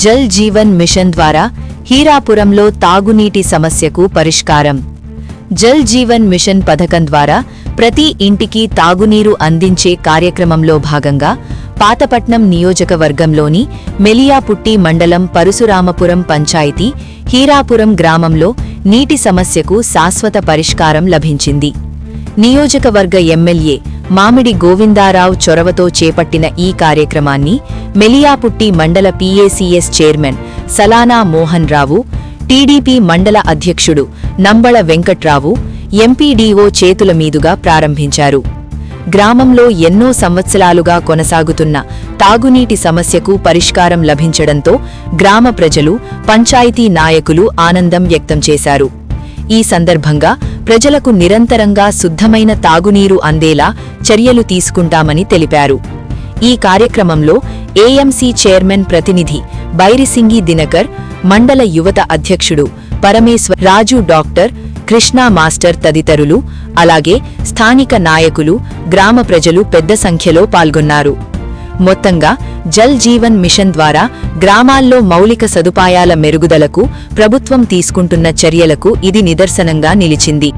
Jal Jeevan machine ద్వారా హీరాపురంలో తాగునీటి సమస్యకు పరిష్కారం. జల్ జీవన్ మిషన్ పథకం ద్వారా ప్రతి ఇంటికి తాగునీరు అందించే కార్యక్రమంలో భాగంగా పాతపట్నం నియోజకవర్గంలోని మెలియాపుట్టి మండలం పరశురామపురం పంచాయతీ హీరాపురం గ్రామంలో నీటి సమస్యకు శాశ్వత పరిష్కారం లభించింది. నియోజకవర్గ ఎమ్మెల్యే మామిడి గోవిందారావు చొరవతో చేపట్టిన ఈ కార్యక్రమాన్ని మెలియాపుట్టి మండల PACS chairman సలానా Mohan Rao, TDP మండల అధ్యక్షుడు నంబళ వెంకట్రావు, ఎంపీడీఓ చేతుల మీదుగా ప్రారంభించారు. గ్రామంలో ఎన్నో సంవత్సరాలుగా కొనసాగుతున్న తాగునీటి సమస్యకు పరిష్కారం లభించడంతో గ్రామ ప్రజలు, పంచాయతీ నాయకులు ఆనందం వ్యక్తం చేశారు. ఈ సందర్భంగా ప్రజలకు నిరంతరంగా శుద్ధమైన తాగునీరు అందేలా చర్యలు తీసుకుంటామని తెలిపారు. ఈ కార్యక్రమంలో ఏఎంసీ చైర్మన్ ప్రతినిధి బైరిసింగి దినకర్, మండల యువత అధ్యక్షుడు పరమేశ్వర్ రాజు, డాక్టర్ కృష్ణా మాస్టర్ తదితరులు, అలాగే స్థానిక నాయకులు, గ్రామ ప్రజలు పెద్ద సంఖ్యలో పాల్గొన్నారు. మొత్తంగా జల్ జీవన్ మిషన్ ద్వారా గ్రామాల్లో మౌలిక సదుపాయాల మెరుగుదలకు ప్రభుత్వం తీసుకుంటున్న చర్యలకు ఇది నిదర్శనంగా నిలిచింది.